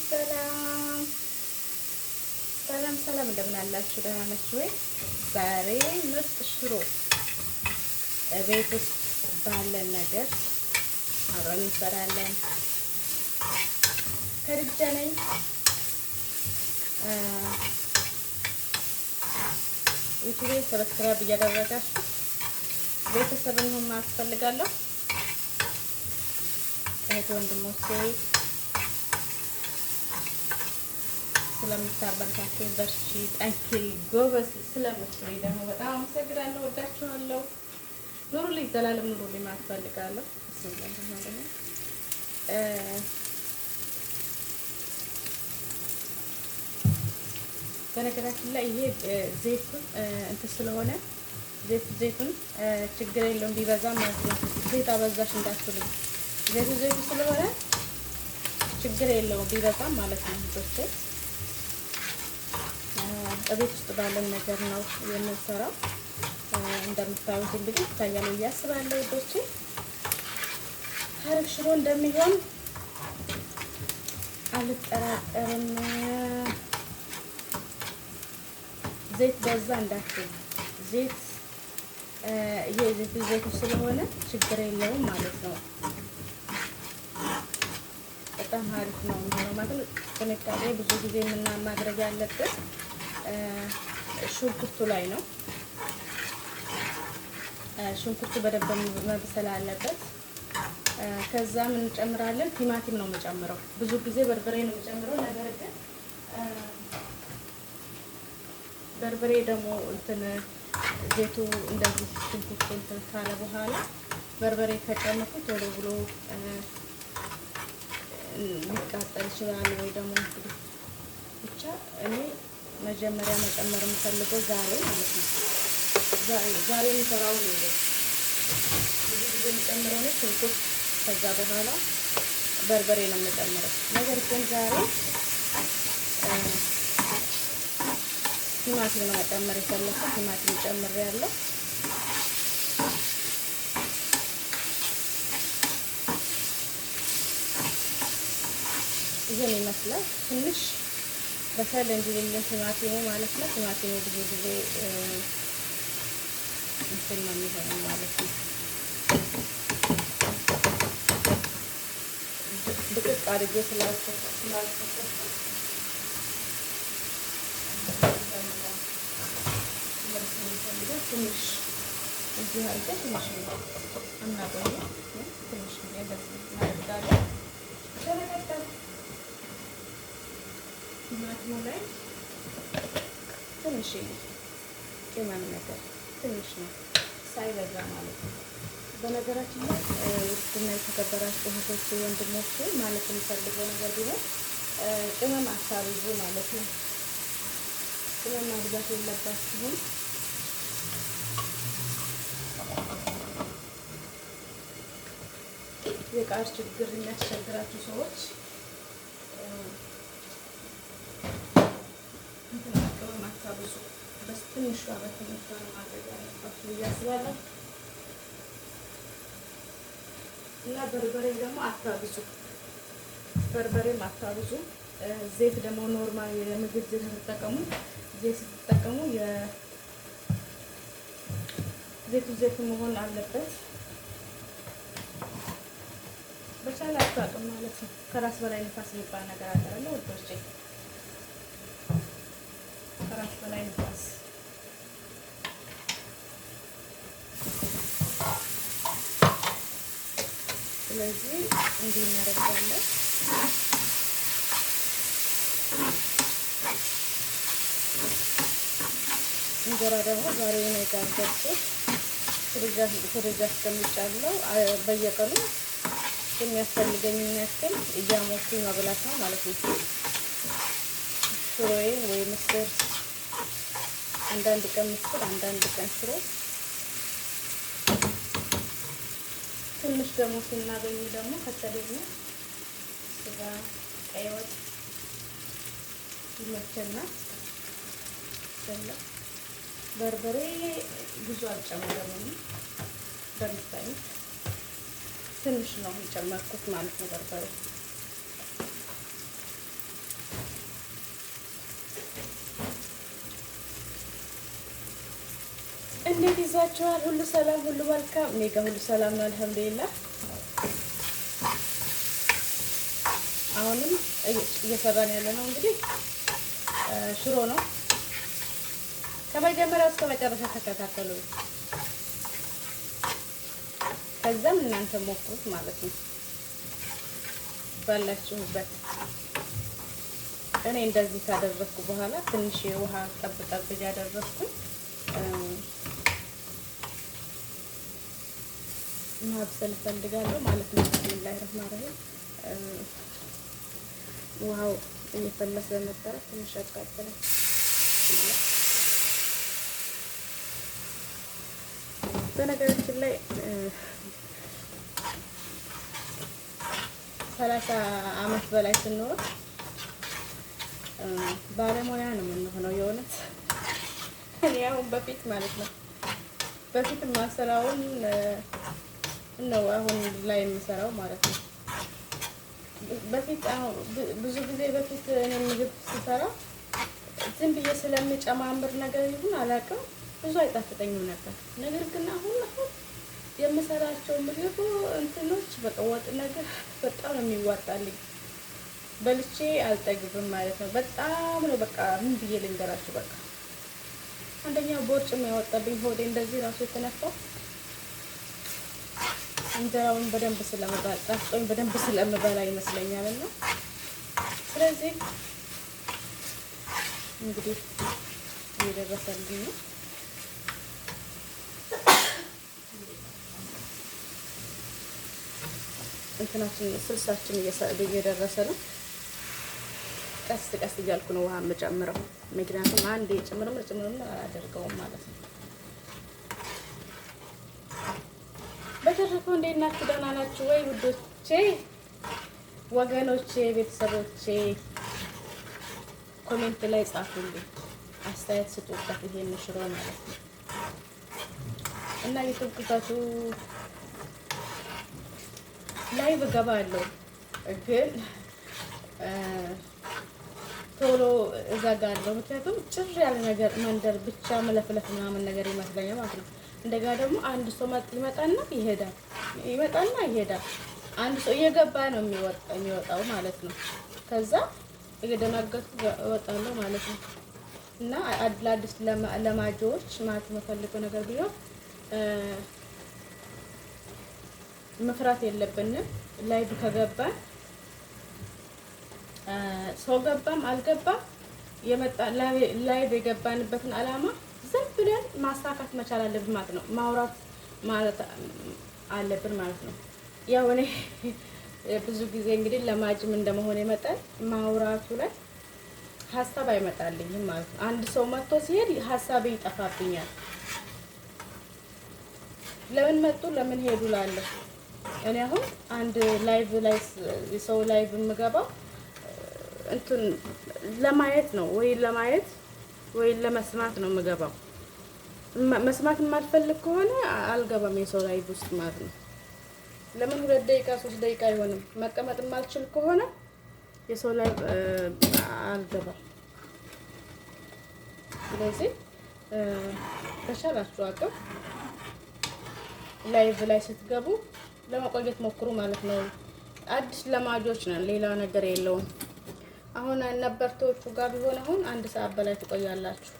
ሰላም ሰላም ሰላም፣ እንደምን አላችሁ? ደህና ናችሁ ወይ? ዛሬ ምርጥ ሽሮ ቤት ውስጥ ባለን ነገር አብረን እንሰራለን። ከድጃ ነኝ። ዩቲዩብ ሰብስክራይብ እያደረጋችሁ ቤተሰብ እንሆን ማስፈልጋለሁ። እህት ወንድሞቼ ስለምታበረታችሁ በርቺ፣ ጠንክሪ፣ ጎበዝ ስለምትሉኝ ደግሞ በጣም አመሰግናለሁ። ወዳችኋለሁ። ኑሩልኝ፣ ዘላለም ኑሩልኝ ማለት ፈልጋለሁ። በነገራችን ላይ ይሄ ዘይቱን እንትን ስለሆነ ዘይቱን ችግር የለውም ቢበዛ ማለት ነው። ዘይት አበዛሽ እንዳትሉኝ። ዘይቱ ስለሆነ ችግር የለውም ቢበዛ ማለት ነው። ዶቼ እቤት ውስጥ ባለን ነገር ነው የምንሰራው። እንደምታዩት እንግዲህ ይታያል ብዬ አስባለሁ። ዶቼ አሪፍ ሽሮ እንደሚሆን አልጠራጠርም። ዘይት በዛ እንዳትሉ። ዘይት ዘይቱ ስለሆነ ችግር የለውም ማለት ነው። በጣም አሪፍ ነው የሚሆነው ማለት ነው። ጥንቃቄ ብዙ ጊዜ ማድረግ ያለበት ሽንኩርቱ ላይ ነው። ሽንኩርቱ በደንብ መብሰል አለበት። ከዛ ምን እንጨምራለን? ቲማቲም ነው የምጨምረው። ብዙ ጊዜ በርበሬ ነው የምጨምረው። ነገር ግን በርበሬ ደግሞ እንትን ዘይቱ እንደዚህ ሽንኩርቱ እንትን ካለ በኋላ በርበሬ ከጨመርኩ ቶሎ ብሎ ሊቃጠል ይችላል። ወይ ደግሞ ብቻ እኔ መጀመሪያ መጨመር የምፈልገው ዛሬ ማለት ነው። ዛሬ የሚሰራው ነው። ብዙ ጊዜ የምጨምረው ነው ሽንኩርት፣ ከዛ በኋላ በርበሬ ነው የምጨምረው። ነገር ግን ዛሬ ቲማቲም ነው መጨመር የፈለኩት። ቲማቲም ጨምሬያለሁ። ይሄን ይመስላል። ትንሽ በሰል እንዲልልን ቲማቲሙ ማለት ነው። ቲማቲሙ ብዙ ጊዜ እንትን ነው የሚሆነው ማለት ነው። ድቅቅ አድርጌ ስላልከተፍኩት ትንሽ እዚህ አድርገን ትንሽ እናቆየው። ትንሽ ጊዜ እንደዚህ እናደርጋለን። በመቀጠል ቲማቲሙ ላይ ትንሽ ቅመም ነገር ትንሽ ነው፣ ሳይበዛ ማለት ነው። በነገራችን ላይ ውድና የተከበራችሁ እህቶቼ ወንድሞቼ ማለት የምፈልገው ነገር ቢሆን ቅመም አታብዙ ማለት ነው። ቅመም ማብዛት የለባችሁም። የቃር ችግር የሚያስቸግራችሁ ሰዎች ቅመም አታብዙ። በትንሿ በትንሿ ማድረግ ያለባችሁ ብዬ አስባለሁ። እና በርበሬ ደግሞ አታብዙ። በርበሬም አታብዙ። ዘይት ደግሞ ኖርማል የምግብ ዘይት ስትጠቀሙ ዘይቱ መሆን አለበት። በቻላችሁ አቅም ማለት ነው። ከራስ በላይ ንፋስ የሚባል ነገር አለ አይደል ወዶቼ? ከራስ በላይ ንፋስ። ስለዚህ እንዲህ እናደርጋለን። እንጀራ ደግሞ ዛሬ ነው የጋገርኩት። ፍሪጅ አስቀምጫለሁ። በየቀኑ የሚያስፈልገኝ ያክል እያሞኩኝ መብላት ነው ማለት ነው። ሽሮዬ ወይ ምስር፣ አንዳንድ ቀን ምስር፣ አንዳንድ ቀን ሽሮ። ትንሽ ደግሞ ስናገኝ ደግሞ ከተገኘ ስጋ፣ ቀይ ወጥ ይመቸናል። በርበሬ ብዙ አልጨመረም። እንደምታዩት ትንሽ ነው የጨመርኩት ማለት ነው በርበሬ። እንዴት ይዛችኋል? ሁሉ ሰላም፣ ሁሉ መልካም። እኔ ጋር ሁሉ ሰላም ነው አልሐምዱሊላህ። አሁንም እየሰራን ያለ ነው እንግዲህ ሽሮ ነው። ከመጀመሪያው እስከ መጨረሻ ተከታተሉ። ከዛም እናንተ ሞክሩት ማለት ነው ባላችሁበት። እኔ እንደዚህ ካደረኩ በኋላ ትንሽ ውሃ ጠብ ጠብ እያደረኩኝ ማብሰል እፈልጋለሁ ማለት ነው። ቢስሚላሂ ረህማን ረሂም። ውሃው እየፈላ ስለነበረ ትንሽ አቃጠለ። በነገራችን ላይ 30 ዓመት በላይ ስንኖር ባለሙያ ነው የምንሆነው። የእውነት እኔ አሁን በፊት ማለት ነው በፊት ማሰራውን ነው አሁን ላይ የምሰራው ማለት ነው። በፊት ብዙ ጊዜ በፊት እኔ ምግብ ስሰራ ዝም ብዬ ስለምጨማምር ነገር ይሁን አላውቅም ብዙ አይጣፍጠኝም ነበር። ነገር ግን አሁን የምሰራቸው ምግብ እንትኖች በቃ ወጥ ነገር በጣም ነው የሚዋጣልኝ። በልቼ አልጠግብም ማለት ነው። በጣም ነው በቃ ምን ብዬ ልንገራችሁ። በቃ አንደኛው ቦርጭ የሚያወጣብኝ ሆዴ እንደዚህ ራሱ የተነፋው እንጀራውን በደንብ ስለምበላ ጣፍጦኝ በደንብ ስለምበላ ይመስለኛል። እና ስለዚህ እንግዲህ እየደረሰልኝ ነው። እንትናችን ስልሳችን እየደረሰ ነው። ቀስ ቀስ እያልኩ ነው ውሃ የምጨምረው፣ ምክንያቱም አንዴ ጭምርም አላደርገውም ማለት ነው። በተረፈው እንዴት ናችሁ? ደህና ናችሁ ወይ ውዶቼ፣ ወገኖቼ፣ ቤተሰቦቼ? ኮሜንት ላይ ጻፉልኝ፣ አስተያየት ስጡበት። ይሄን ሽሮ ማለት ነው እና ዩቲዩብ ክፈቱ። ላይቭ እገባለሁ ግን ቶሎ እዘጋለሁ። ምክንያቱም ጭር ያለ ነገር መንደር ብቻ መለፍለፍ ምናምን ነገር ይመስለኛል ማለት ነው። እንደገና ደግሞ አንድ ሰው ይመጣና ይሄዳል፣ ይመጣና ይሄዳል። አንድ ሰው እየገባ ነው የሚወጣው ማለት ነው። ከዛ እየደነገጥኩ እወጣለሁ ማለት ነው። እና ለአዲስ ለማጆች ማለት የምፈልገው ነገር ቢሆን መፍራት የለብንም። ላይቭ ከገባን ሰው ገባም አልገባም የመጣ ላይቭ የገባንበትን አላማ ዝም ብለን ማሳካት መቻል አለብን ማለት ነው። ማውራት ማለት አለብን ማለት ነው። ያው እኔ ብዙ ጊዜ እንግዲህ ለማጅም እንደመሆነ መጠን ማውራቱ ላይ ሀሳብ አይመጣልኝም ማለት ነው። አንድ ሰው መጥቶ ሲሄድ ሀሳቤ ይጠፋብኛል። ለምን መጡ ለምን ሄዱ ላለሁ እኔ አሁን አንድ ላይቭ ላይ ሰው ላይቭ የምገባው እንትን ለማየት ነው፣ ወይ ለማየት ወይ ለመስማት ነው የምገባው። መስማት የማልፈልግ ከሆነ አልገባም የሰው ላይቭ ውስጥ ማለት ነው። ለምን 2 ደቂቃ 3 ደቂቃ አይሆንም መቀመጥ የማልችል ከሆነ የሰው ላይቭ አልገባም። ስለዚህ በቻላችሁ አቅም ላይቭ ላይ ስትገቡ ለመቆየት ሞክሩ ማለት ነው። አዲስ ለማጆች ነን፣ ሌላ ነገር የለውም። አሁን ነበርቶቹ ጋር ቢሆን አሁን 1 ሰዓት በላይ ትቆያላችሁ፣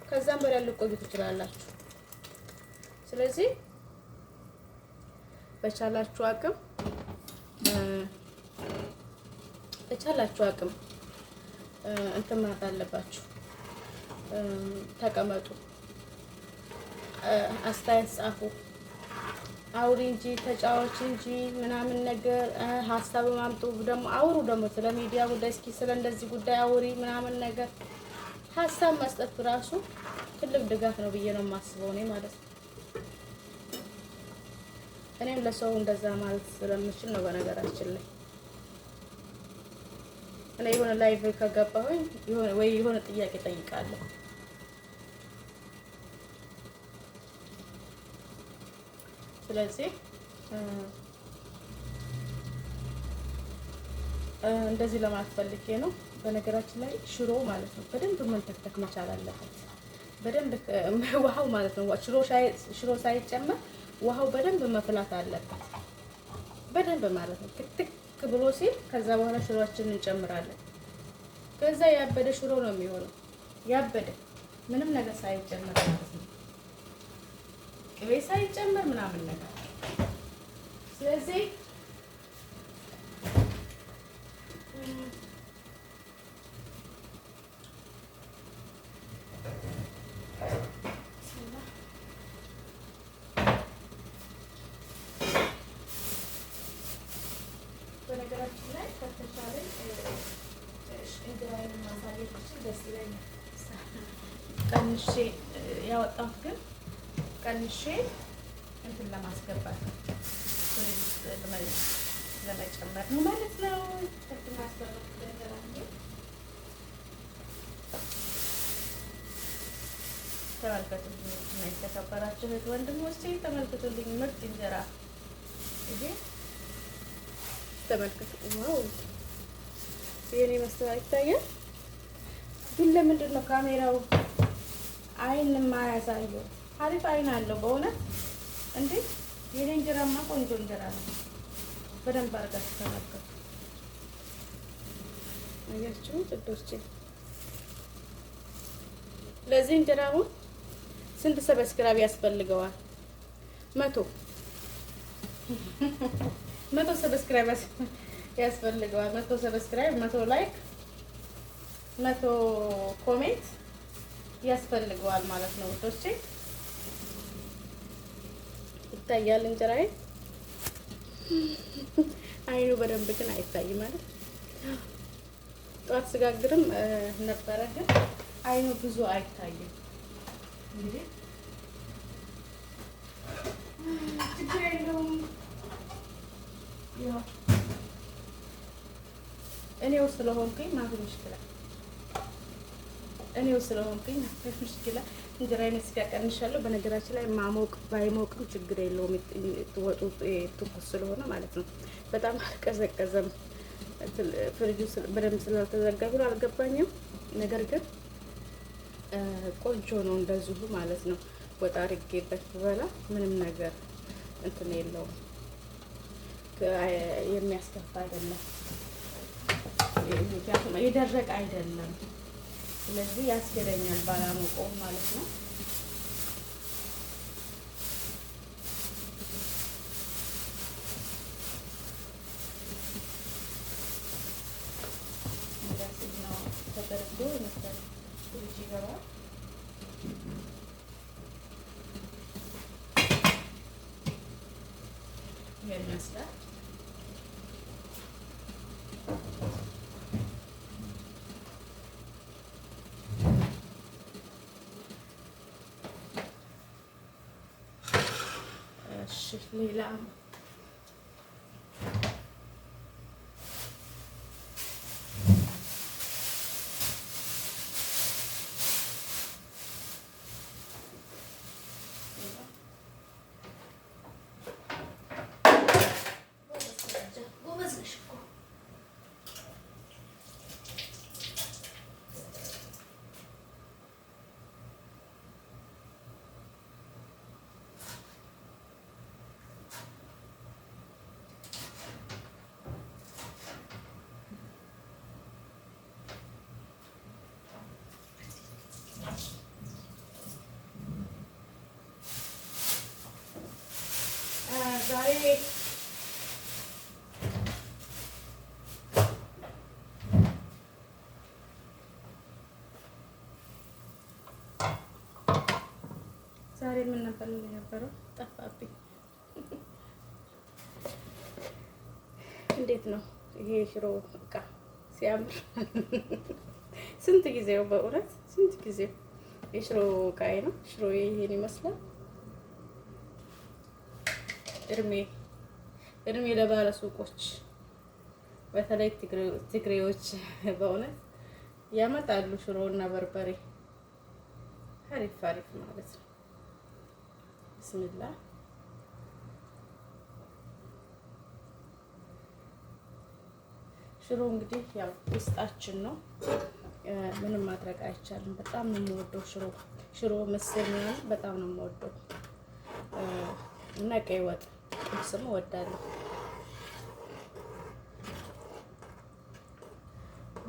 ከዛም በላይ ልቆዩ ትችላላችሁ። ስለዚህ በቻላችሁ አቅም እንትን ማለት አለባችሁ። ተቀመጡ፣ አስተያየት ጻፉ፣ አውሪ እንጂ ተጫዋች እንጂ ምናምን ነገር ሀሳብ ማምጡ። ደግሞ አውሩ፣ ደግሞ ስለ ሚዲያ ጉዳይ እስኪ ስለ እንደዚህ ጉዳይ አውሪ ምናምን ነገር ሀሳብ መስጠት ራሱ ትልቅ ድጋፍ ነው ብዬ ነው የማስበው እኔ ማለት ነው። እኔም ለሰው እንደዛ ማለት ስለምችል ነው። በነገራችን ላይ እኔ የሆነ ላይቭ ከገባሁኝ የሆነ ጥያቄ ጠይቃለሁ። ስለዚህ እንደዚህ ለማለት ፈልጌ ነው። በነገራችን ላይ ሽሮ ማለት ነው በደንብ መንተክተክ መቻል አለበት። በደንብ ውሃው ማለት ነው ሽሮ ሳይጨመር ውሃው በደንብ መፍላት አለበት። በደንብ ማለት ነው ትክትክ ብሎ ሲል ከዛ በኋላ ሽሮአችንን እንጨምራለን። ከዛ ያበደ ሽሮ ነው የሚሆነው። ያበደ ምንም ነገር ሳይጨመር ማለት ነው። ቅቤ ሳይጨመር ምናምን ነገር። ስለዚህ በነገራችን ላይ ከተቻለ እንጀራዬን ማሳየት ደስ ይለኛል። ቀንሼ ያወጣሁት ግን ቀንሼ እንትን ለማስገባት ነው፣ ለመጨመር ነው ማለት ነው። ተመልከቱልኝ እና የተከበራችሁ እህት ወንድሞቼ ተመልከቱልኝ። ምርጥ እንጀራ ይሄ ተመልከቱ። ዋው የኔ መስተዋት ይታያል። ግን ለምንድን ነው ካሜራው አይን የማያሳየው? አሪፍ አይን አለው በእውነት እንዴ! የኔ እንጀራማ ቆንጆ እንጀራ ነው። በደንብ አድርጋችሁ ተመልከቱ። አያችሁ ጥዶቼ፣ ለዚህ እንጀራው ስንት ሰብስክራይብ ያስፈልገዋል? 100 ሰብስክራይብ ያስፈልገዋል። 100 ሰብስክራይብ፣ 100 ላይክ፣ 100 ኮሜንት ያስፈልገዋል ማለት ነው ውዶቼ። ይታያል እንጀራዬ። አይኑ በደንብ ግን አይታይም ማለት ጠዋት ስጋግርም ነበረ፣ ግን አይኑ ብዙ አይታይም። እንግዲህ ችግር የለውም። ያው እኔው ስለሆንኩኝ ማለት ሙሽኪላ እንጀራዬን እስኪ ቀንሻለሁ። በነገራችን ላይ ማሞቅ ባይሞቅም ችግር የለውም፣ ወጡ ትኩስ ስለሆነ ማለት ነው። በጣም አልቀዘቀዘም። ፍሪጁ በደንብ ስላልተዘጋ ብሎ አልገባኝም። ነገር ግን ቆንጆ ነው እንደዚሁ ማለት ነው። ወጣ አድርጌበት ብበላ ምንም ነገር እንትን የለውም፣ የሚያስከፋ አይደለም። ምክንያቱም የደረቀ አይደለም። ስለዚህ ያስገደኛል ባላሞቀው ማለት ነው። እንደዚህ ነው ተደርጎ ይመስላል ፍሪጅ ይገባል። ይመስላል ሌላ ዛሬ ምን ነበር የነበረው? ጠፋብኝ። እንዴት ነው ይሄ ሽሮ እቃ ሲያምር! ስንት ጊዜው በእውነት ስንት ጊዜው የሽሮ እቃዬ ነው። ሽሮ ይሄን ይመስላል። እድሜ ለባለ ሱቆች፣ በተለይ ትግሬዎች በእውነት ያመጣሉ ሽሮ እና በርበሬ አሪፍ አሪፍ ማለት ነው። ብስሚላ ሽሮ እንግዲህ ያው ውስጣችን ነው፣ ምንም ማድረግ አይቻልም። በጣም ነው የምወደው ሽሮ። ሽሮ፣ ምስር ምናምን በጣም ነው የምወደው እና ቀይ ወጥ ስም እወዳለሁ።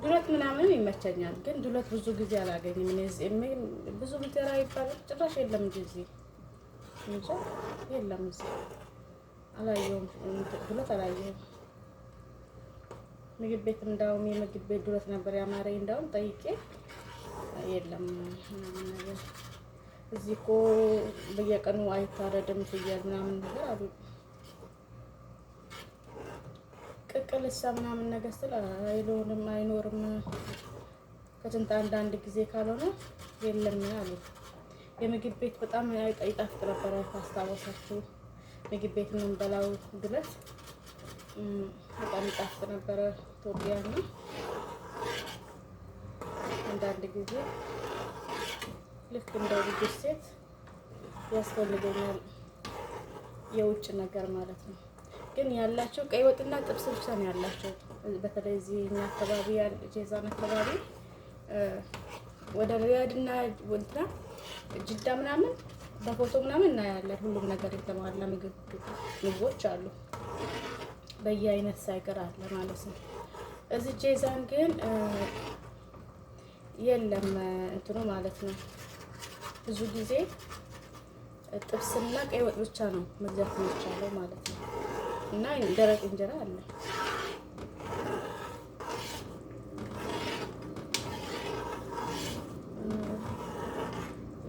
ዱለት ምናምን ይመቸኛል፣ ግን ዱለት ብዙ ጊዜ አላገኝም። ብዙ እንጀራ ይባላል ጭራሽ የለም እንጂ እንጃ የለም እዚህ አላየሁም። ዱለት አላየሁም። ምግብ ቤት እንዳውም የምግብ ቤት ዱለት ነበር ያማረኝ። እንዳውም ጠይቄ የለም ምናምን ነገር። እዚህ እኮ በየቀኑ አይታረድም ፍየል ምናምን ነገር አሉ። ቅቅልሳ ምናምን ነገር ስለ አይኖርም ከስንት አንዳንድ ጊዜ ካልሆነ የለም አሉ። የምግብ ቤት በጣም ይጣፍጥ ነበረ። ካስታወሳችሁ ምግብ ቤት ምን በላው ዱለት በጣም ይጣፍጥ ነበረ። ኢትዮጵያ ነው። አንዳንድ ጊዜ ልክ እንደ ልጅ ሴት ያስፈልገኛል የውጭ ነገር ማለት ነው። ግን ያላቸው ቀይ ወጥና ጥብስ ብቻ ነው ያላቸው። በተለይ እዚህ እኛ አካባቢ ጄዛን አካባቢ ወደ ሪያድና ወንትራ ጅዳ ምናምን በፎቶ ምናምን እናያለን። ሁሉም ነገር የተሟላ ምግቦች አሉ። በየአይነት ሳይቀር አለ ማለት ነው። እዚህ ጄዛን ግን የለም እንትኑ ማለት ነው። ብዙ ጊዜ ጥብስና ቀይ ወጥ ብቻ ነው መግዛት የሚቻለው ማለት ነው። እና ደረቅ እንጀራ አለ።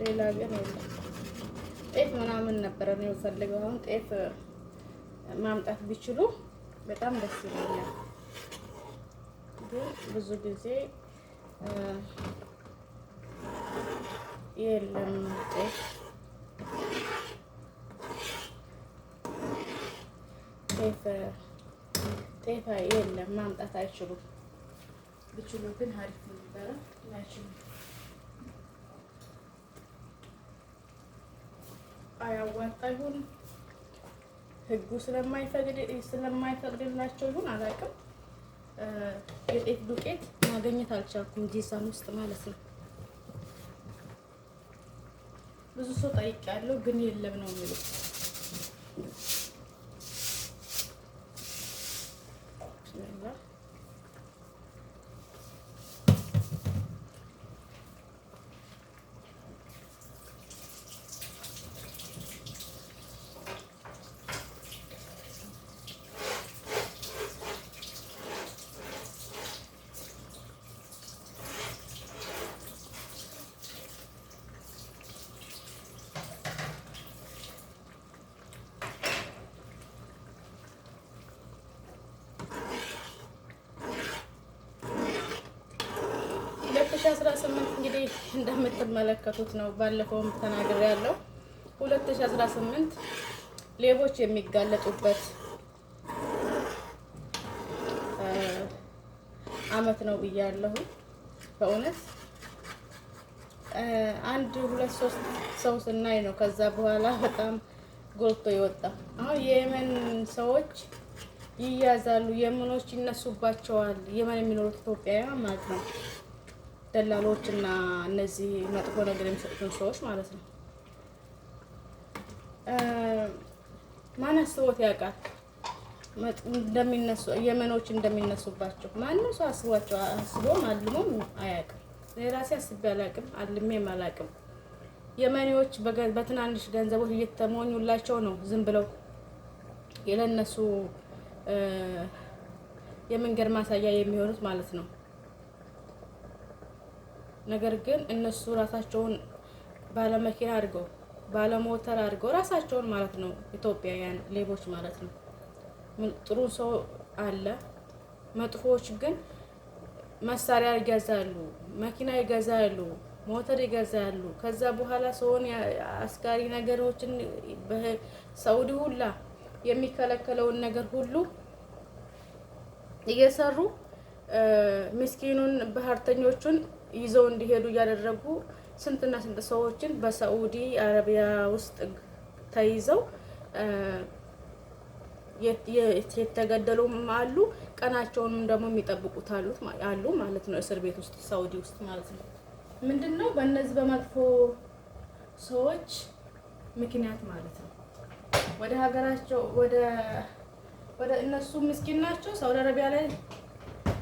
ሌላ ግን የለም። ጤፍ ምናምን ነበረ ነው የምፈልገው። አሁን ጤፍ ማምጣት ቢችሉ በጣም ደስ ይለኛል። ግን ብዙ ጊዜ የለም ጤፍ የለም፣ ማምጣት አይችሉም። ቢችሉ ግን አሪፍ ነበረ። አይችሉም፣ አያዋጣ ይሁን ህጉ ስለማይፈቅድላቸው ይሁን አላውቅም። የጤፍ ዱቄት ማግኘት አልቻልኩም ጄዛን ውስጥ ማለት ነው። ብዙ ሰው ጠይቄያለሁ፣ ግን የለም ነው የሚሉት። እንግዲህ እንደምትመለከቱት ነው። ባለፈውም ተናግሬያለሁ። 2018 ሌቦች የሚጋለጡበት አመት ነው ብያለሁ። በእውነት አንድ ሁለት ሶስት ሰው ስናይ ነው ከዛ በኋላ በጣም ጎልቶ ይወጣ። አሁን የየመን ሰዎች ይያዛሉ፣ የመኖች ይነሱባቸዋል። የመን የሚኖሩት ኢትዮጵያውያን ማለት ነው። ደላሎች እና እነዚህ መጥፎ ነገር የሚሰጡትን ሰዎች ማለት ነው። ማን አስቦት ያውቃል እንደሚነሱ የመኖች እንደሚነሱባቸው? ማንም ሰው አስቦም አልሞም አያውቅም። ለራሴ አስቤ አላውቅም፣ አልሜም አላውቅም። የመኔዎች በትናንሽ ገንዘቦች እየተሞኙላቸው ነው ዝም ብለው የለነሱ የመንገድ ማሳያ የሚሆኑት ማለት ነው። ነገር ግን እነሱ ራሳቸውን ባለመኪና አድርገው ባለሞተር አድርገው ራሳቸውን ማለት ነው ኢትዮጵያውያን ሌቦች ማለት ነው። ጥሩ ሰው አለ፣ መጥፎዎች ግን መሳሪያ ይገዛሉ፣ መኪና ይገዛሉ፣ ሞተር ይገዛሉ። ከዛ በኋላ ሰውን አስጋሪ ነገሮችን በሳውዲ ሁላ የሚከለከለውን ነገር ሁሉ እየሰሩ ምስኪኑን ባህርተኞቹን ይዘው እንዲሄዱ እያደረጉ ስንትና ስንት ሰዎችን በሳዑዲ አረቢያ ውስጥ ተይዘው የተገደሉም አሉ። ቀናቸውንም ደግሞ የሚጠብቁት አሉ ማለት ነው። እስር ቤት ውስጥ ሳዑዲ ውስጥ ማለት ነው። ምንድነው በእነዚህ በመጥፎ ሰዎች ምክንያት ማለት ነው። ወደ ሀገራቸው ወደ እነሱ ምስኪን ናቸው። ሳውዲ አረቢያ ላይ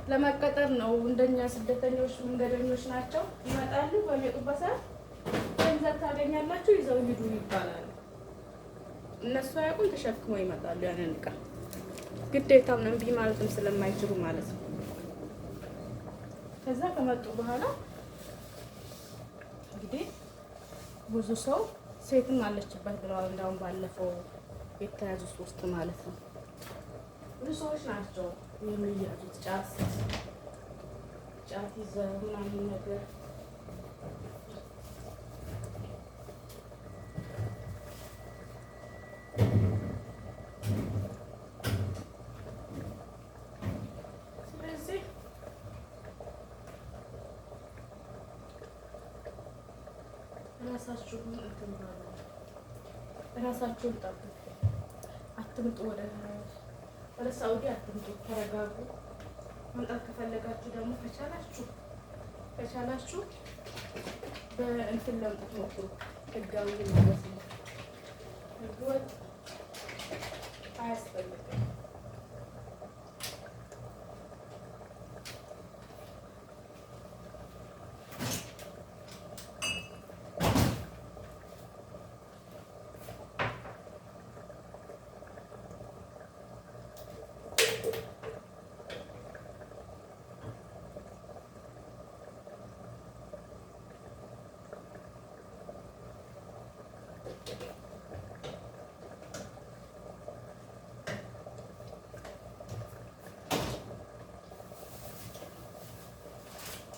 ለመቀጠር ነው። እንደኛ ስደተኞች መንገደኞች ናቸው። ይመጣሉ። በሚመጡበት ሰዓት ገንዘብ ታገኛላችሁ፣ ይዘው ሂዱ ይባላሉ። እነሱ አያውቁም፣ ተሸክመው ይመጣሉ። ያንን ዕቃ ግዴታም ነው እምቢ ማለትም ስለማይችሉ ማለት ነው። ከዛ ከመጡ በኋላ እንግዲህ ብዙ ሰው ሴትም አለችበት ብለዋል። እንዳውም ባለፈው የተያዙት ውስጥ ማለት ነው ብዙ ሰዎች ናቸው የሚያዙት። ጫት ይዘው ምናምን ነገር ራሳችሁን ጠብቁ። አትምጡ፣ ወደ ሳውዲ አትምጡ። ተረጋጉ። መምጣት ከፈለጋችሁ ደግሞ ከቻላችሁ በእንትን ለምጡት ሞክሩ። ህጋዊ ማለት ነው። ህገወጥ አያስፈልግም።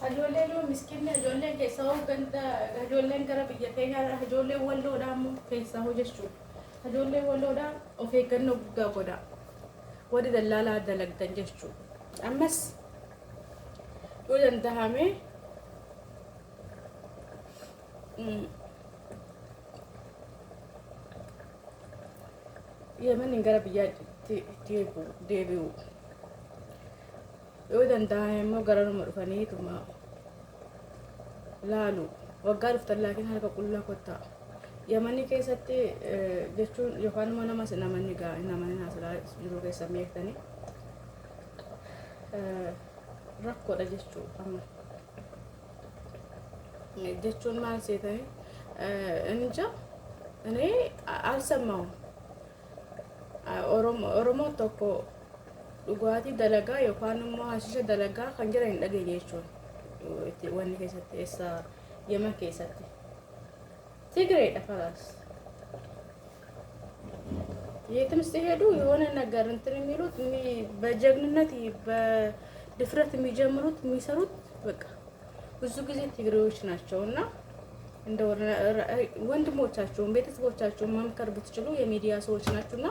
Ijoolleen miskiinni ijoolleen keessaa hooggantaa ijoolleen gara biyya keenyaa ijoolleen walloodhaan keessaa hojjechuudha. Ijoolleen walloodhaan of eeggannoo guddaa godha. Warri dallaalaa dalagdan jechuudha. Ammas yoo danda'ame yemen gara biyyaatti deebi'u. Yoo danda'ame immoo gara nama dhufaniituma laalu waggaa dhuftan laakiin harka qullaa kottaa. Yemanii keessatti jechuun yookaan immoo namni naasirraa jiru keessa mi'eektanii rakkoodha jechuudha. Amma jechuun maal seetanii inja እኔ አልሰማሁም። ኦሮሞ tokko dhugaatii dalagaa yookaan immoo hashiisha dalagaa kan jiran hin dhageenye jechuudha. Wanni keessatti eessa Yemen keessatti Tigreedha falaas የትም ሲሄዱ የሆነ ነገር እንትን የሚሉት በጀግንነት በድፍረት የሚጀምሩት የሚሰሩት በቃ ብዙ ጊዜ ትግሬዎች ናቸውና እንደው ወንድሞቻቸውን ቤተሰቦቻቸውን መምከር ብትችሉ የሚዲያ ሰዎች ናችሁና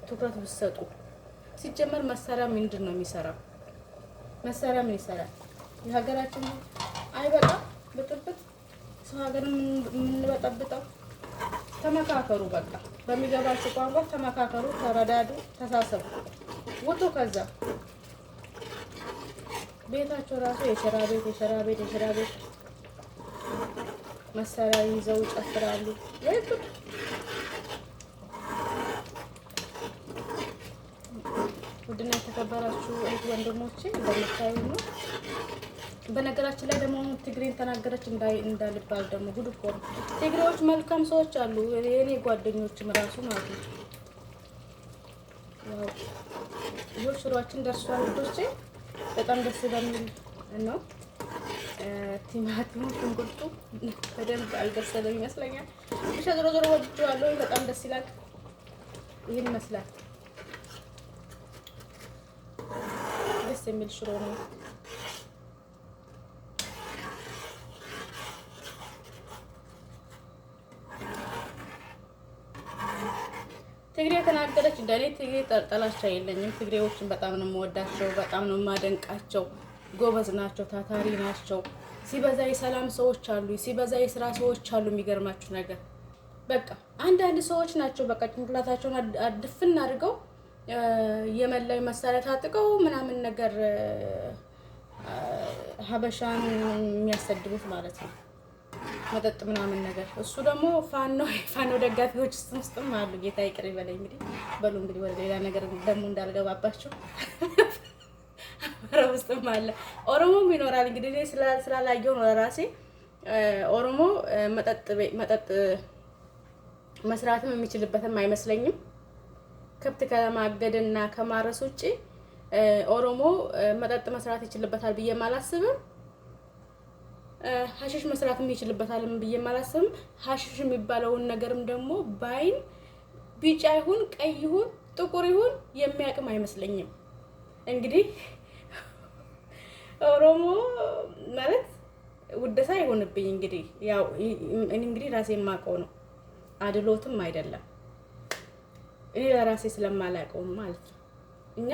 ትኩረት ብትሰጡ። ሲጀመር መሳሪያ ምንድን ነው የሚሰራው? መሳሪያ ምን ይሰራል? የሀገራችን አይበቃ ብጥብጥ ሰው ሀገር የምንበጠብጠው። ተመካከሩ፣ በቃ በሚገባችሁ ቋንቋ ተመካከሩ፣ ተረዳዱ፣ ተሳሰቡ፣ ውጡ። ከዛ ቤታቸው ራሱ የሸራ ቤት መሳሪያ ይዘው ይጨፍራሉ። ውድና የተከበራችሁ እህት ወንድሞቼ እንደምታዩ ነው። በነገራችን ላይ ደግሞ ትግሬን ተናገረች እንዳልባል ደግሞ ጉድ እኮ ነው። ትግሬዎች መልካም ሰዎች አሉ፣ የኔ ጓደኞችም ራሱ ማለት ነው። ያው ይሄው ሽሮአችን ደርሷል ውዶቼ፣ በጣም ደስ በሚል ነው። ቲማቲሙ ሽንኩርቱ በደንብ አልበሰለም ይመስለኛል። ብቻ ዞሮ ወድጄዋለሁ፣ በጣም ደስ ይላል። ይሄን ይመስላል። ደስ የሚል ሽሮ ነው። ትግሬ ተናገረች እንደኔ ትግሬ ጠላቻ የለኝም። ትግሬዎችን በጣም ነው የምወዳቸው፣ በጣም ነው የማደንቃቸው። ጎበዝ ናቸው፣ ታታሪ ናቸው። ሲበዛ የሰላም ሰዎች አሉ፣ ሲበዛ የስራ ሰዎች አሉ። የሚገርማችሁ ነገር በቃ አንዳንድ ሰዎች ናቸው በቃ ጭንቅላታቸውን አድፍን አድርገው የመን ላይ መሳሪያ ታጥቀው ምናምን ነገር ሀበሻን የሚያሰድቡት ማለት ነው። መጠጥ ምናምን ነገር። እሱ ደግሞ ፋኖ ደጋፊዎች ውስጥም አሉ። ጌታ ይቅር ይበለኝ። እንግዲህ በሉ እንግዲህ ወደ ሌላ ነገር ደግሞ እንዳልገባባቸው አማራ ውስጥም አለ፣ ኦሮሞም ይኖራል። እንግዲህ እኔ ስላላየሁ ነው ለራሴ። ኦሮሞ መጠጥ መስራትም የሚችልበትም አይመስለኝም። ከብት ከማገድና ከማረስ ውጪ ኦሮሞ መጠጥ መስራት ይችልበታል ብዬ አላስብም። ሀሽሽ መስራትም ይችልበታልም ብዬ አላስብም። ሀሽሽ የሚባለውን ነገርም ደግሞ ባይን ቢጫ ይሁን ቀይ ይሁን ጥቁር ይሁን የሚያቅም አይመስለኝም። እንግዲህ ኦሮሞ ማለት ውደሳ አይሆንብኝ። እንግዲህ ያው እንግዲህ ራሴ የማውቀው ነው፣ አድሎትም አይደለም። እኔ ለራሴ ስለማላውቀው ማለት ነው። እኛ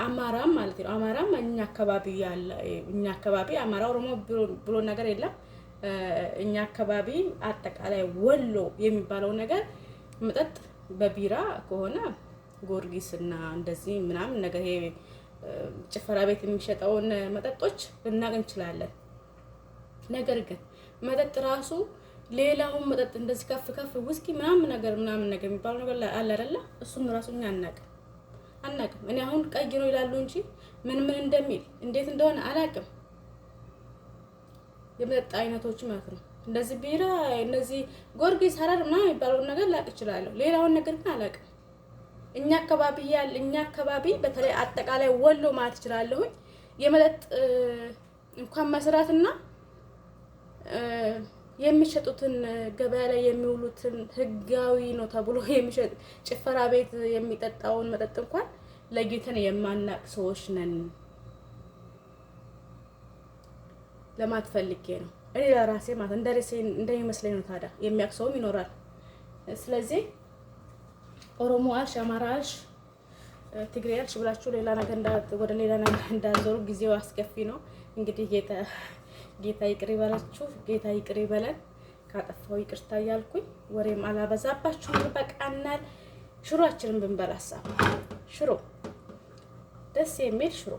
አማራም ማለት ነው፣ አማራም እኛ አካባቢ አማራ ኦሮሞ ብሎ ነገር የለም። እኛ አካባቢ አጠቃላይ ወሎ የሚባለው ነገር መጠጥ በቢራ ከሆነ ጎርጊስ እና እንደዚህ ምናምን ነገር ይሄ ጭፈራ ቤት የሚሸጠውን መጠጦች ልናቅ እንችላለን። ነገር ግን መጠጥ ራሱ ሌላውን መጠጥ እንደዚህ ከፍ ውስኪ ምናምን ነገር የሚባለው ነገር አለ አይደለ? እሱም ራሱ እኛ አናቅም። እኔ አሁን ቀይ ነው ይላሉ እንጂ ምን እንደሚል እንዴት እንደሆነ አላቅም። የመጠጥ አይነቶች ማለት ነው። እንደዚህ ቢራ፣ እነዚህ ጎርጊስ፣ ሀረር ምናምን የሚባለውን ነገር ላቅ እችላለሁ። ሌላውን ነገር ግን አላቅም። እኛ አካባቢ በተለይ አጠቃላይ ወሎ ማለት እችላለሁኝ የመጠጥ እንኳን መስራትና የሚሸጡትን ገበያ ላይ የሚውሉትን ህጋዊ ነው ተብሎ የሚሸጥ ጭፈራ ቤት የሚጠጣውን መጠጥ እንኳን ለይተን የማናቅ ሰዎች ነን ለማለት ፈልጌ ነው። እኔ ለራሴ ማለት እንደሚመስለኝ ነው። ታዲያ የሚያውቅ ሰውም ይኖራል። ስለዚህ ኦሮሞ አልሽ፣ አማራ አልሽ፣ ትግሬ አልሽ ብላችሁ ሌላ ነገር ወደ ሌላ ነገር እንዳዞሩ ጊዜው አስከፊ ነው። እንግዲህ ጌታ ይቅር ይበላችሁ፣ ጌታ ይቅር ይበለን። ካጠፋው ይቅርታ እያልኩኝ ወሬም አላበዛባችሁ፣ ይበቃናል። ሽሮአችንን ብንበላሳ ሽሮ ደስ የሚል ሽሮ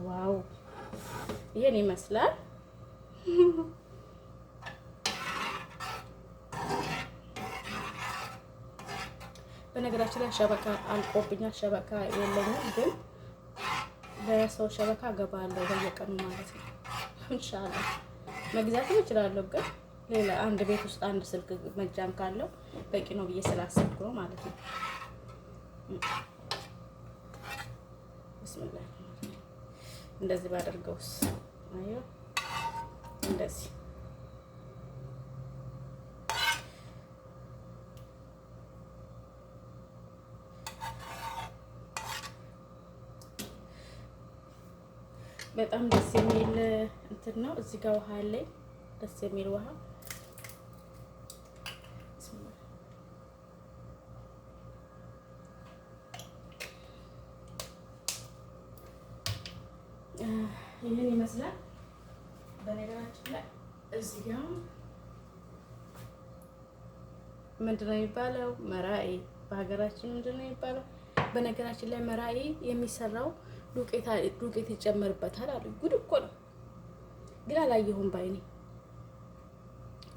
ዋው! ይሄን ይመስላል። በነገራችን ላይ ሸበካ አልቆብኛል። ሸበካ የለኝም፣ ግን በሰው ሸበካ ገባለሁ በየቀኑ ማለት ነው። ኢንሻአላህ መግዛትም እችላለሁ፣ ግን ሌላ አንድ ቤት ውስጥ አንድ ስልክ መጃም ካለው በቂ ነው ብዬ ስላሰብኩ ነው ማለት ነው። ቢስሚላህ እንደዚህ ባደርገውስ? አዮ እንደዚህ በጣም ደስ የሚል እንትን ነው። እዚህ ጋር ውሃ አለኝ፣ ደስ የሚል ውሃ። ይህን ይመስላል። በነገራችን ላይ እዚህ ጋር ምንድን ነው የሚባለው? መራኢ በሀገራችን ምንድን ነው የሚባለው? በነገራችን ላይ መራኢ የሚሰራው ዱቄት ይጨመርበታል አሉ። ጉድ እኮ ነው፣ ግን አላየሁም ባይኔ።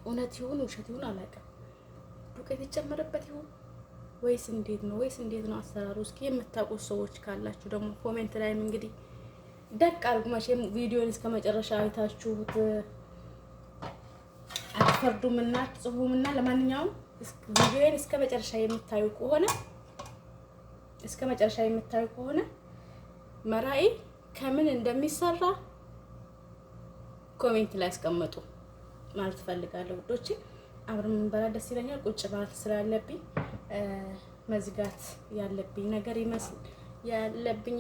እውነት ይሁን ውሸት ይሁን አላውቅም። ዱቄት ይጨመርበት ይሁን ወይስ እንዴት ነው አሰራሩ? እስኪ የምታውቁት ሰዎች ካላችሁ ደግሞ ኮሜንት ላይም እንግዲህ ደቅ አድርጉ። መቼም ቪዲዮን እስከ መጨረሻ አይታችሁት አትፈርዱምና አትጽፉምና፣ ለማንኛውም ቪዲዮን እስከ መጨረሻ የምታዩ ከሆነ መራኢ ከምን እንደሚሰራ ኮሜንት ላይ አስቀምጡ ማለት ፈልጋለሁ ውዶቼ። አብረን እንበላ ደስ ይለኛል። ቁጭ ማለት ስላለብኝ መዝጋት ያለብኝ ነገር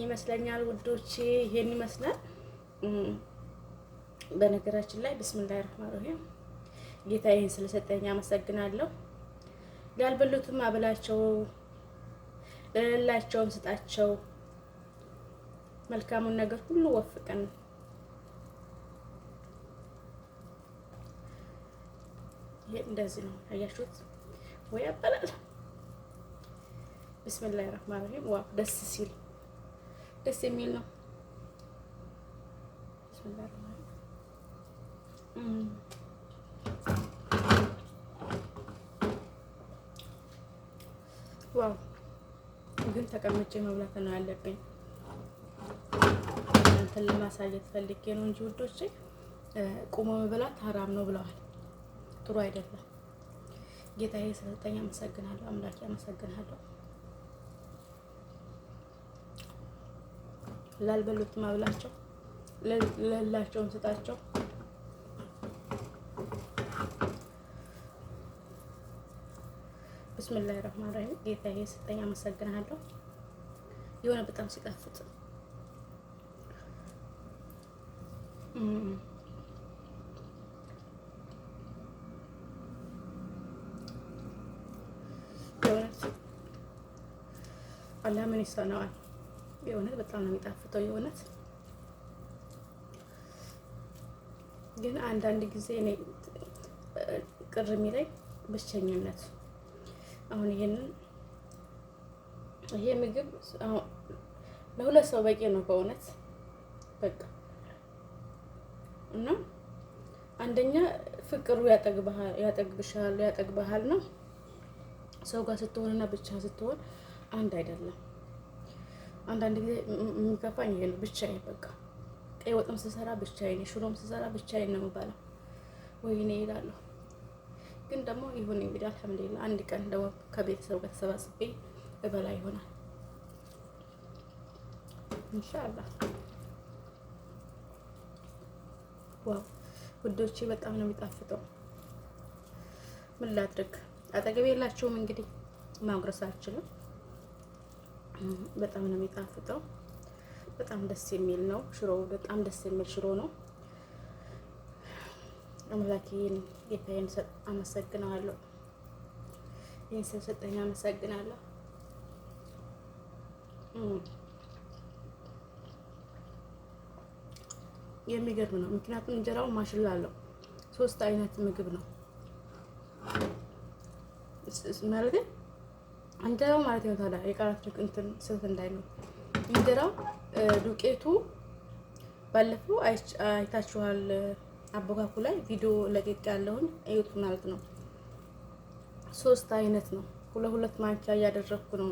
ይመስለኛል ውዶቼ። ይሄን ይመስላል። በነገራችን ላይ ቢስሚላሂ ረህማን ረሂም ጌታ ይሄን ስለሰጠኝ አመሰግናለሁ። ያልበሉትም አብላቸው፣ ለሌላቸውም ስጣቸው። መልካሙን ነገር ሁሉ ወፍቀን። ይሄ እንደዚህ ነው አያችሁት ወይ? አባላል ቢስሚላሂ ረህማን ረሂም። ዋው ደስ የሚል ነው። ቢስሚላሂ ረህማን ዋው! ግን ተቀምጬ መብላት ነው ያለብኝ። እናንተን ለማሳየት ፈልጌ ነው እንጂ ውዶቼ ቁሞ መብላት ሀራም ነው ብለዋል። ጥሩ አይደለም። ጌታዬ ስለሰጠኝ አመሰግናለሁ። አምላኬ አመሰግናለሁ። ላልበሉት ማብላቸው፣ ለሌላቸውን ስጣቸው። ብስሚላሂ ረህማን ረሂም። ጌታዬ ስለሰጠኝ አመሰግናለሁ። የሆነ በጣም ሲጣፍጥ የእውነት አላህ ምን ይሳነዋል? የእውነት በጣም ነው የሚጣፍጠው። የእውነት ግን አንዳንድ ጊዜ እኔ ቅር የሚለኝ ብቸኝነት። አሁን ይሄ ምግብ ለሁለት ሰው በቂ ነው በእውነት በቃ። እና አንደኛ ፍቅሩ ያጠግብሃል ነው። ሰው ጋር ስትሆንና ብቻ ስትሆን አንድ አይደለም። አንዳንድ ጊዜ የሚከፋኝ ይሄ ነው። ብቻዬን በቃ ቀይ ወጥም ስሰራ ብቻዬን፣ ሽሮም ስሰራ ብቻዬን ነው የምበላው። ወይኔ እላለሁ። ግን ደግሞ ይሁን እንግዲህ አልሐምዱሊላህ አንድ ቀን ደግሞ ከቤተሰብ ጋር ተሰባስቤ እበላ ይሆናል ኢንሻአላህ። ዋው ውዶቼ በጣም ነው የሚጣፍጠው። ምን ላድርግ? አጠገቤ የላቸውም እንግዲህ ማጉረስ አልችልም። በጣም ነው የሚጣፍጠው። በጣም ደስ የሚል ነው ሽሮ። በጣም ደስ የሚል ሽሮ ነው። አምላኬን ጌታዬን አመሰግናለሁ። ይህን ስለሰጠኝ አመሰግናለሁ። የሚገርም ነው። ምክንያቱም እንጀራው ማሽላ አለው። 3 አይነት ምግብ ነው ማለት እንጀራው ማለት ነው። ታዲያ የቃላት እንትን ስህተት እንዳይኖር እንጀራው ዱቄቱ ባለፈው አይታችኋል። አቦካኩ ላይ ቪዲዮ ለቅቄ ያለውን እዩት ማለት ነው። 3 አይነት ነው። 2 ማንኪያ እያደረኩ ነው።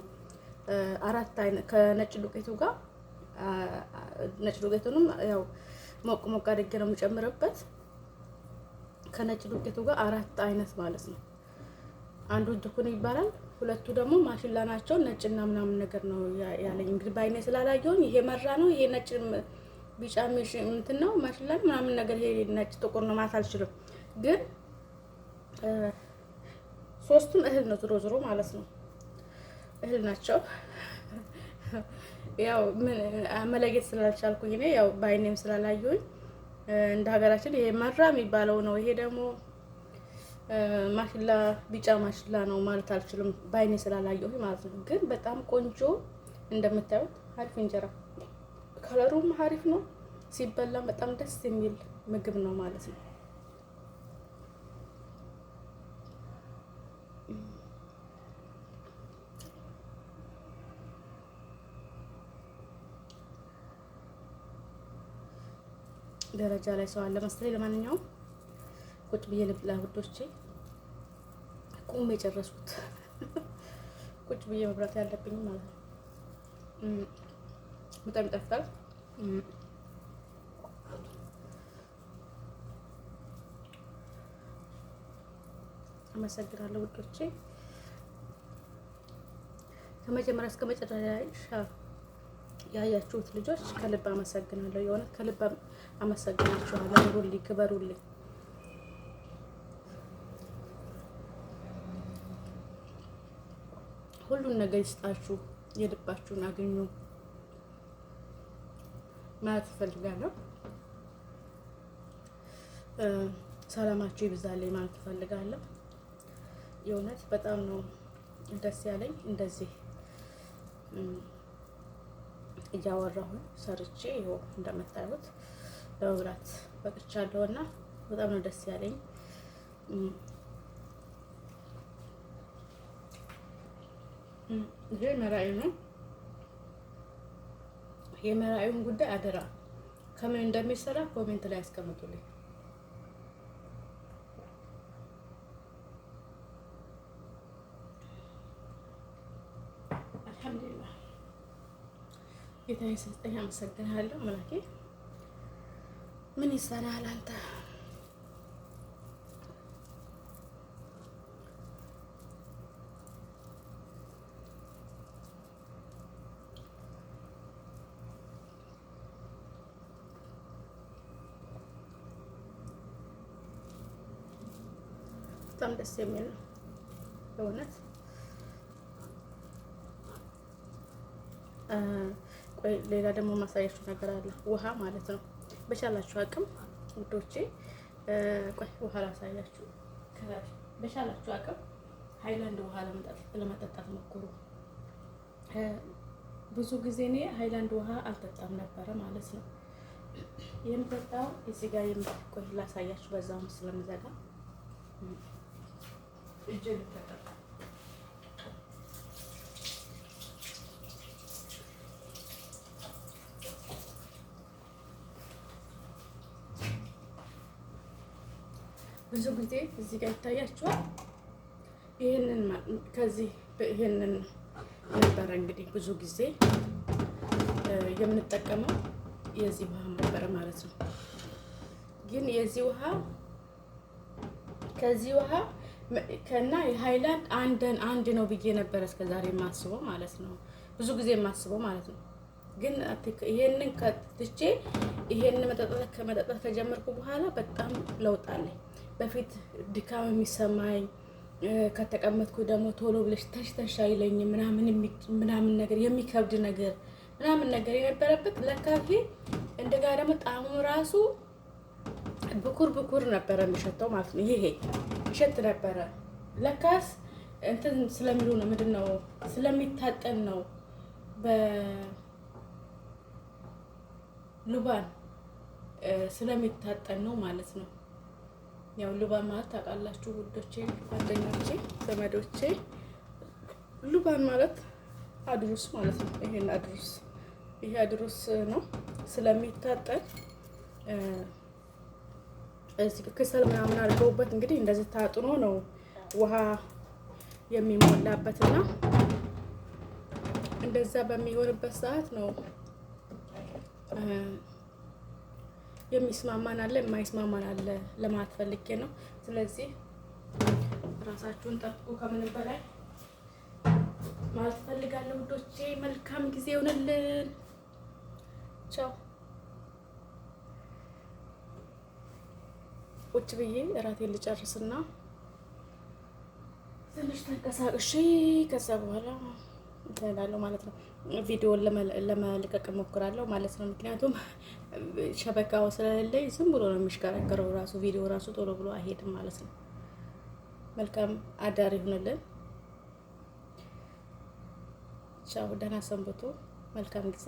4 አይነት ከነጭ ዱቄቱ ጋር ነጭ ዱቄቱንም ያው ሞቅ ሞቅ አድርጌ ነው የምጨምርበት። ከነጭ ዱቄቱ ጋር 4 አይነት ማለት ነው። አንዱ ድኩን ይባላል። 2ቱ ደግሞ ማሽላ ናቸው። ነጭና ምናምን ነገር ነው ያለኝ። እንግዲህ በአይኔ ስላላየሁኝ ይሄ መራ ነው፣ ይሄ ነጭ ቢጫ እንትን ነው ማሽላ ምናምን ነገር፣ ይሄ ነጭ ጥቁር ነው ማለት አልችልም። ግን 3ቱም እህል ነው ዝሮ ማለት ነው። እህል ናቸው። ያው ምን መለየት ስላልቻልኩኝ እኔ ያው በአይኔም ስላላየሁኝ እንደ ሀገራችን ይሄ መራ የሚባለው ነው። ይሄ ደግሞ ማሽላ ቢጫ ማሽላ ነው ማለት አልችልም በአይኔ ስላላየሁኝ ማለት ነው። ግን በጣም ቆንጆ እንደምታዩት አሪፍ እንጀራ፣ ከለሩም አሪፍ ነው። ሲበላ በጣም ደስ የሚል ምግብ ነው ማለት ነው። ደረጃ ላይ ሰው አለ መሰለኝ። ለማንኛውም ቁጭ ብዬ ልብላ ውዶቼ። ቁም የጨረስኩት ቁጭ ብዬ መብራት ያለብኝ ማለት ነው። በጣም ይጣፍጣል። አመሰግናለሁ ውዶቼ። ከመጀመሪያ እስከ መጨረሻ ያያችሁት ልጆች ከልብ አመሰግናለሁ። የሆነ ከልብ አመሰግናችኋለሁ። ኑሩልኝ፣ ክበሩልኝ። ሁሉን ነገር ይስጣችሁ፣ የልባችሁን አግኙ ማለት እፈልጋለሁ። ሰላማችሁ ይብዛልኝ ማለት እፈልጋለሁ። የእውነት በጣም ነው ደስ ያለኝ እንደዚህ እያወራሁ ሰርቼ ይኸው እንደምታዩት ለመብላት በቅቻለሁ እና በጣም ነው ደስ ያለኝ። ይሄ መራዩ ነው። የመራዩን ጉዳይ አደራ ከምን እንደሚሰራ ኮሜንት ላይ አስቀምጡልኝ። ጌታዬ ስለሰጠኝ አመሰግናለሁ። አምላኬ ምን ይሳናል አንተ በጣም ደስ የሚል ነው በእውነት። ቆይ ሌላ ደግሞ ማሳያችሁ ነገር አለ። ውሃ ማለት ነው። በቻላችሁ አቅም ውዶቼ፣ ቆይ ውሃ ላሳያችሁ። በቻላችሁ አቅም ሃይላንድ ውሃ ለመጠጣት ሞክሩ። ብዙ ጊዜ እኔ ሃይላንድ ውሃ አልጠጣም ነበረ ማለት ነው። የምጠጣው እዚህ ጋር ቆይ ላሳያችሁ፣ በዛው ስለምዘጋ እጄ ልታጠብ ብዙ ጊዜ እዚህ ጋር ይታያችኋል። ይሄንን ነበረ እንግዲህ ብዙ ጊዜ የምንጠቀመው የዚህ ውሃ ነበረ ማለት ነው። ግን የዚህ ውሃ ከዚህ ውሃ ከና የሃይላንድ አንድ ነው ብዬ ነበረ እስከዛሬ የማስበው ማለት ነው። ብዙ ጊዜ የማስበው ማለት ነው። ግን ይሄንን ከትቼ ይሄንን መጠጣት ከጀመርኩ በኋላ በጣም ለውጥ አለኝ። በፊት ድካም የሚሰማኝ ከተቀመጥኩ ደግሞ ቶሎ ብለሽ ተሽ አይለኝም ምናምን ነገር የሚከብድ ነገር ምናምን ነገር የነበረበት ለካ ይሄ እንደጋ ደግሞ ጣዕሙ ራሱ ብኩር ነበረ የሚሸተው ማለት ነው። ይሄ ይሸት ነበረ ለካስ እንትን ስለሚሉ ነው። ምንድነው ስለሚታጠን ነው በሉባን ስለሚታጠን ነው ማለት ነው። ያው ሉባን ማለት ታውቃላችሁ ውዶቼ፣ ጓደኞቼ፣ ዘመዶቼ ሉባን ማለት አድሩስ ማለት ነው። ይሄ አድሩስ ነው ስለሚታጠን እዚህ ክሰል ምናምን አድርገውበት እንግዲህ እንደዚህ ታጥኖ ነው ውሃ የሚሞላበትና እንደዛ በሚሆንበት ሰዓት ነው የሚስማማን አለ የማይስማማን አለ ለማለት ፈልጌ ነው። ስለዚህ ራሳችሁን ጠብቁ ከምንም በላይ ማለት ፈልጋለሁ ውዶቼ። መልካም ጊዜ ይሆንልን። ቻው። ቁጭ ብዬ እራቴን ልጨርስና ትንሽ ተንቀሳቅሼ ከዛ በኋላ እላለሁ ማለት ነው። ቪዲዮውን ለመልቀቅ እሞክራለሁ ማለት ነው። ምክንያቱም ሸበካው ስለሌለኝ ዝም ብሎ ነው የሚሽከረከረው ራሱ ቪዲዮ ራሱ ቶሎ ብሎ አይሄድም ማለት ነው። መልካም አዳር ይሁንልን። ቻው፣ ደህና ሰንብቱ። መልካም ጊዜ